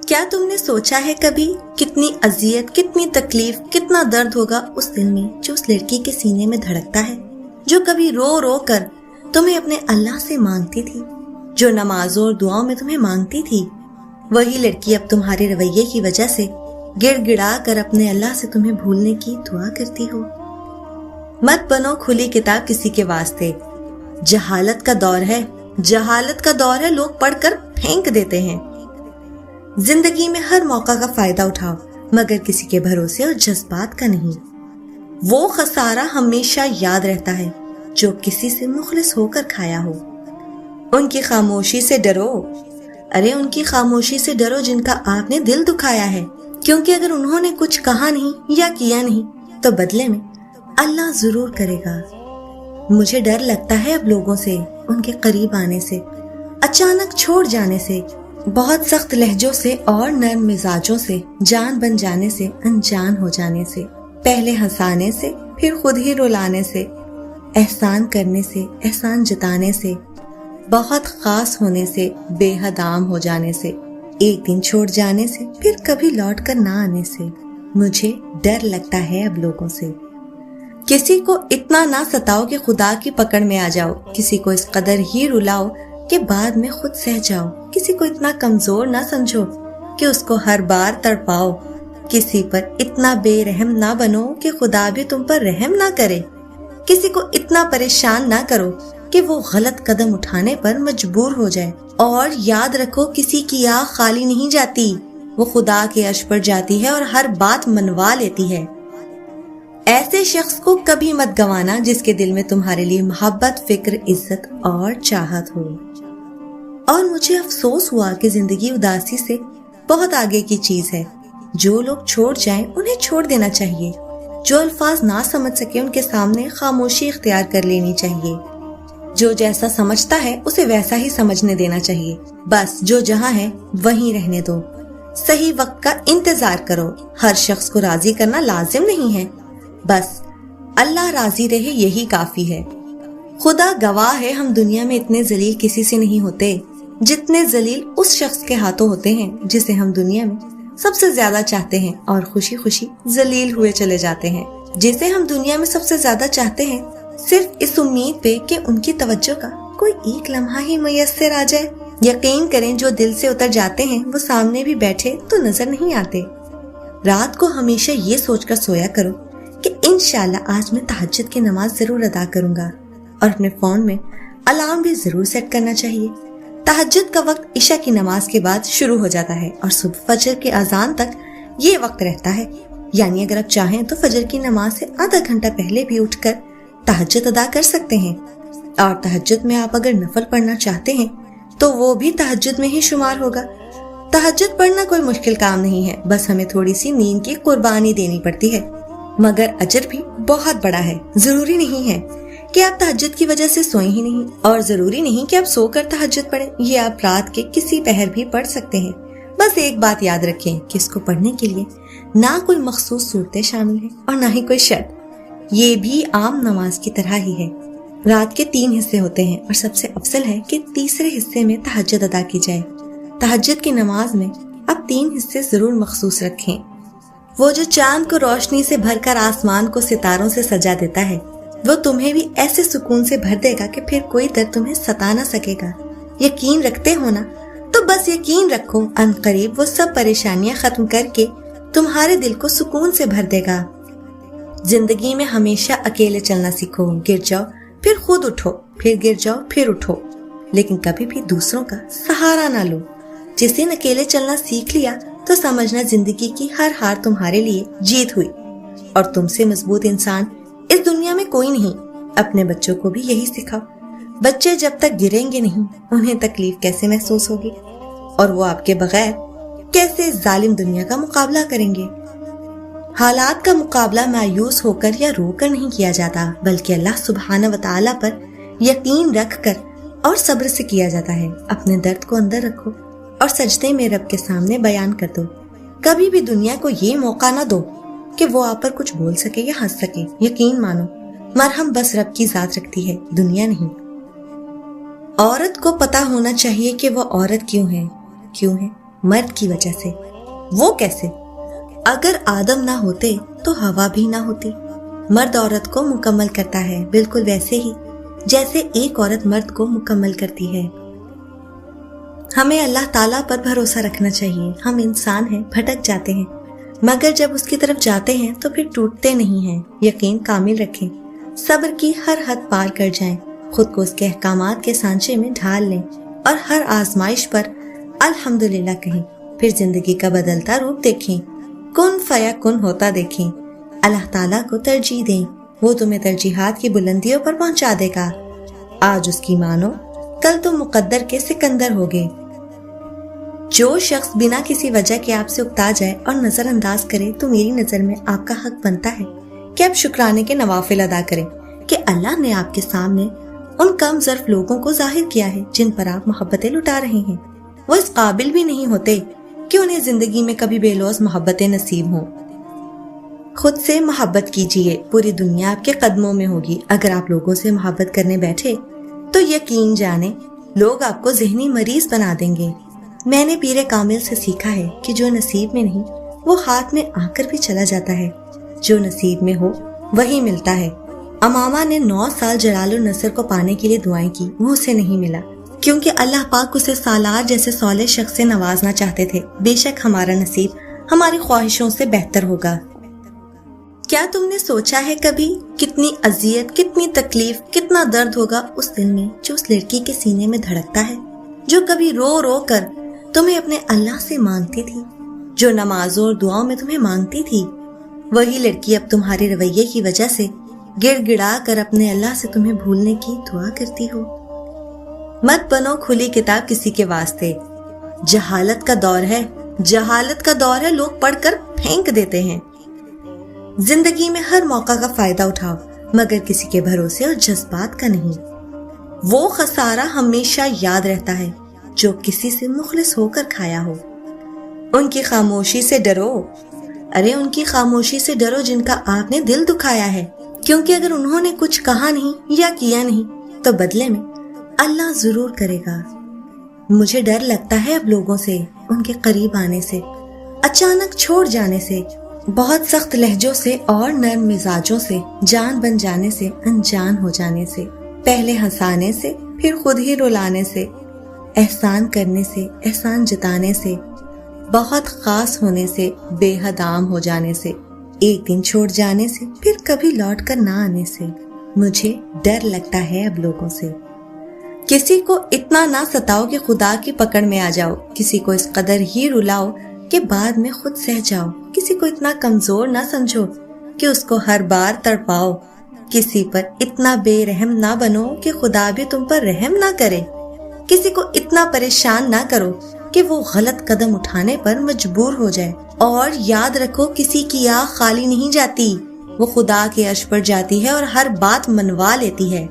کیا تم نے سوچا ہے کبھی کتنی اذیت، کتنی تکلیف، کتنا درد ہوگا اس دل میں جو اس لڑکی کے سینے میں دھڑکتا ہے، جو کبھی رو رو کر تمہیں اپنے اللہ سے مانگتی تھی، جو نمازوں اور دعاؤں میں تمہیں مانگتی تھی؟ وہی لڑکی اب تمہارے رویے کی وجہ سے گڑ گڑا کر اپنے اللہ سے تمہیں بھولنے کی دعا کرتی ہو۔ مت بنو کھلی کتاب کسی کے واسطے۔ جہالت کا دور ہے، جہالت کا دور ہے، لوگ پڑھ کر پھینک دیتے ہیں۔ زندگی میں ہر موقع کا فائدہ اٹھاؤ، مگر کسی کے بھروسے اور جذبات کا نہیں۔ وہ خسارہ ہمیشہ یاد رہتا ہے جو کسی سے مخلص ہو کر کھایا ہو۔ ان کی خاموشی سے ڈرو، ان کی خاموشی سے ڈرو جن کا آپ نے دل دکھایا ہے، کیونکہ اگر انہوں نے کچھ کہا نہیں یا کیا نہیں تو بدلے میں اللہ ضرور کرے گا۔ مجھے ڈر لگتا ہے اب لوگوں سے، ان کے قریب آنے سے، اچانک چھوڑ جانے سے، بہت سخت لہجوں سے اور نرم مزاجوں سے، جان بن جانے سے، انجان ہو جانے سے، پہلے ہنسانے سے پھر خود ہی رلانے سے، احسان کرنے سے، احسان جتانے سے، بہت خاص ہونے سے، بے حد عام ہو جانے سے، ایک دن چھوڑ جانے سے پھر کبھی لوٹ کر نہ آنے سے۔ مجھے ڈر لگتا ہے اب لوگوں سے۔ کسی کو اتنا نہ ستاؤ کہ خدا کی پکڑ میں آ جاؤ، کسی کو اس قدر ہی رلاؤ کہ بعد میں خود سہ جاؤ، کسی کو اتنا کمزور نہ سمجھو کہ اس کو ہر بار تڑپاؤ، کسی پر اتنا بے رحم نہ بنو کہ خدا بھی تم پر رحم نہ کرے، کسی کو اتنا پریشان نہ کرو کہ وہ غلط قدم اٹھانے پر مجبور ہو جائے۔ اور یاد رکھو، کسی کی آہ خالی نہیں جاتی، وہ خدا کے عرش پر جاتی ہے اور ہر بات منوا لیتی ہے۔ ایسے شخص کو کبھی مت گوانا جس کے دل میں تمہارے لیے محبت، فکر، عزت اور چاہت ہو۔ اور مجھے افسوس ہوا کہ زندگی اداسی سے بہت آگے کی چیز ہے۔ جو لوگ چھوڑ جائیں انہیں چھوڑ دینا چاہیے، جو الفاظ نہ سمجھ سکے ان کے سامنے خاموشی اختیار کر لینی چاہیے، جو جیسا سمجھتا ہے اسے ویسا ہی سمجھنے دینا چاہیے، بس جو جہاں ہے وہیں رہنے دو۔ صحیح وقت کا انتظار کرو، ہر شخص کو راضی کرنا لازم نہیں ہے، بس اللہ راضی رہے یہی کافی ہے۔ خدا گواہ ہے، ہم دنیا میں اتنے ذلیل کسی سے نہیں ہوتے جتنے ذلیل اس شخص کے ہاتھوں ہوتے ہیں جسے ہم دنیا میں سب سے زیادہ چاہتے ہیں، اور خوشی خوشی ذلیل ہوئے چلے جاتے ہیں۔ جسے ہم دنیا میں سب سے زیادہ چاہتے ہیں صرف اس امید پہ کہ ان کی توجہ کا کوئی ایک لمحہ ہی میسر آ جائے۔ یقین کریں، جو دل سے اتر جاتے ہیں وہ سامنے بھی بیٹھے تو نظر نہیں آتے۔ رات کو ہمیشہ یہ سوچ کر سویا کرو کہ انشاءاللہ آج میں تہجد کی نماز ضرور ادا کروں گا، اور اپنے فون میں الارم بھی ضرور سیٹ کرنا چاہیے۔ تہجد کا وقت عشاء کی نماز کے بعد شروع ہو جاتا ہے اور صبح فجر کے اذان تک یہ وقت رہتا ہے، یعنی اگر آپ چاہیں تو فجر کی نماز سے آدھا گھنٹہ پہلے بھی اٹھ کر تہجد ادا کر سکتے ہیں۔ اور تہجد میں آپ اگر نفل پڑھنا چاہتے ہیں تو وہ بھی تہجد میں ہی شمار ہوگا۔ تہجد پڑھنا کوئی مشکل کام نہیں ہے، بس ہمیں تھوڑی سی نیند کی قربانی دینی پڑتی ہے، مگر اجر بھی بہت بڑا ہے۔ ضروری نہیں ہے کہ آپ تہجد کی وجہ سے سوئیں ہی نہیں، اور ضروری نہیں کہ آپ سو کر تہجد پڑھیں، یہ آپ رات کے کسی پہر بھی پڑھ سکتے ہیں۔ بس ایک بات یاد رکھیں کہ اس کو پڑھنے کے لیے نہ کوئی مخصوص صورتیں شامل ہیں اور نہ ہی کوئی شرط، یہ بھی عام نماز کی طرح ہی ہے۔ رات کے 3 حصے ہوتے ہیں اور سب سے افضل ہے کہ تیسرے حصے میں تہجد ادا کی جائے۔ تہجد کی نماز میں اب 3 حصے ضرور مخصوص رکھیں۔ وہ جو چاند کو روشنی سے بھر کر آسمان کو ستاروں سے سجا دیتا ہے، وہ تمہیں بھی ایسے سکون سے بھر دے گا کہ پھر کوئی درد تمہیں ستا نہ سکے گا۔ یقین رکھتے ہو نا؟ تو بس یقین رکھو، ان قریب وہ سب پریشانیاں ختم کر کے تمہارے دل کو سکون سے بھر دے گا۔ زندگی میں ہمیشہ اکیلے چلنا سیکھو، گر جاؤ پھر خود اٹھو، پھر گر جاؤ پھر اٹھو، لیکن کبھی بھی دوسروں کا سہارا نہ لو۔ جس دن اکیلے چلنا سیکھ لیا تو سمجھنا زندگی کی ہر ہار تمہارے لیے جیت ہوئی، اور تم سے مضبوط انسان اس دنیا میں کوئی نہیں۔ اپنے بچوں کو بھی یہی سکھاؤ۔ بچے جب تک گریں گے نہیں انہیں تکلیف کیسے محسوس ہوگی، اور وہ آپ کے بغیر کیسے ظالم دنیا کا مقابلہ کریں گے۔ حالات کا مقابلہ مایوس ہو کر یا رو کر نہیں کیا جاتا، بلکہ اللہ سبحانہ و تعالیٰ پر یقین رکھ کر اور صبر سے کیا جاتا ہے۔ اپنے درد کو اندر رکھو اور سجدے میں رب کے سامنے بیان کر دو۔ کبھی بھی دنیا کو یہ موقع نہ دو کہ وہ آپ پر کچھ بول سکے یا ہنس سکے۔ یقین مانو، مرہم بس رب کی ذات رکھتی ہے، دنیا نہیں۔ عورت کو پتا ہونا چاہیے کہ وہ عورت کیوں ہے، مرد کی وجہ سے۔ وہ کیسے؟ اگر آدم نہ ہوتے تو ہوا بھی نہ ہوتی۔ مرد عورت کو مکمل کرتا ہے، بالکل ویسے ہی جیسے ایک عورت مرد کو مکمل کرتی ہے۔ ہمیں اللہ تعالیٰ پر بھروسہ رکھنا چاہیے۔ ہم انسان ہیں، بھٹک جاتے ہیں، مگر جب اس کی طرف جاتے ہیں تو پھر ٹوٹتے نہیں ہیں۔ یقین کامل رکھیں، صبر کی ہر حد پار کر جائیں، خود کو اس کے احکامات کے سانچے میں ڈھال لیں اور ہر آزمائش پر الحمدللہ کہیں، پھر زندگی کا بدلتا روپ دیکھیں، کن فیا کن ہوتا دیکھیں۔ اللہ تعالیٰ کو ترجیح دیں، وہ تمہیں ترجیحات کی بلندیوں پر پہنچا دے گا۔ آج اس کی مانو، کل تم مقدر کے سکندر ہوگے۔ جو شخص بنا کسی وجہ کے آپ سے اکتا جائے اور نظر انداز کرے تو میری نظر میں آپ کا حق بنتا ہے کہ آپ شکرانے کے نوافل ادا کریں کہ اللہ نے آپ کے سامنے ان کم ظرف لوگوں کو ظاہر کیا ہے جن پر آپ محبتیں لٹا رہے ہیں۔ وہ اس قابل بھی نہیں ہوتے کہ انہیں زندگی میں کبھی بے لوث محبتیں نصیب ہوں۔ خود سے محبت کیجئے، پوری دنیا آپ کے قدموں میں ہوگی۔ اگر آپ لوگوں سے محبت کرنے بیٹھے تو یقین جانیں لوگ آپ کو ذہنی مریض بنا دیں گے۔ میں نے پیر کامل سے سیکھا ہے کہ جو نصیب میں نہیں وہ ہاتھ میں آ کر بھی چلا جاتا ہے، جو نصیب میں ہو وہی ملتا ہے۔ امامہ نے 9 سال جلال النصر کو پانے کے لیے دعائیں کی، وہ اسے نہیں ملا کیونکہ اللہ پاک اسے سالار جیسے صالح شخص سے نوازنا چاہتے تھے۔ بے شک ہمارا نصیب ہماری خواہشوں سے بہتر ہوگا۔ کیا تم نے سوچا ہے کبھی کتنی اذیت، کتنی تکلیف، کتنا درد ہوگا اس دل میں جو اس لڑکی کے سینے میں دھڑکتا ہے، جو کبھی رو رو کر تمہیں اپنے اللہ سے مانگتی تھی، جو نمازوں اور دعاؤں میں تمہیں مانگتی تھی؟ وہی لڑکی اب تمہارے رویے کی وجہ سے گڑ گڑا کر اپنے اللہ سے تمہیں بھولنے کی دعا کرتی ہو۔ مت بنو کھلی کتاب کسی کے واسطے۔ جہالت کا دور ہے، جہالت کا دور ہے، لوگ پڑھ کر پھینک دیتے ہیں۔ زندگی میں ہر موقع کا فائدہ اٹھاؤ، مگر کسی کے بھروسے اور جذبات کا نہیں۔ وہ خسارہ ہمیشہ یاد رہتا ہے جو کسی سے مخلص ہو کر کھایا ہو۔ ان کی خاموشی سے ڈرو، ان کی خاموشی سے ڈرو جن کا آپ نے دل دکھایا ہے، کیونکہ اگر انہوں نے کچھ کہا نہیں یا کیا نہیں تو بدلے میں اللہ ضرور کرے گا۔ مجھے ڈر لگتا ہے اب لوگوں سے، ان کے قریب آنے سے، اچانک چھوڑ جانے سے، بہت سخت لہجوں سے اور نرم مزاجوں سے، جان بن جانے سے، انجان ہو جانے سے، پہلے ہنسانے سے پھر خود ہی رلانے سے، احسان کرنے سے، احسان جتانے سے، بہت خاص ہونے سے، بے حد عام ہو جانے سے، ایک دن چھوڑ جانے سے پھر کبھی لوٹ کر نہ آنے سے۔ مجھے ڈر لگتا ہے اب لوگوں سے۔ کسی کو اتنا نہ ستاؤ کہ خدا کی پکڑ میں آ جاؤ، کسی کو اس قدر ہی رلاؤ کہ بعد میں خود سہ جاؤ، کسی کو اتنا کمزور نہ سمجھو کہ اس کو ہر بار تڑپاؤ، کسی پر اتنا بے رحم نہ بنو کہ خدا بھی تم پر رحم نہ کرے، کسی کو اتنا پریشان نہ کرو کہ وہ غلط قدم اٹھانے پر مجبور ہو جائے۔ اور یاد رکھو کسی کی آہ خالی نہیں جاتی، وہ خدا کے عرش پر جاتی ہے اور ہر بات منوا لیتی ہے۔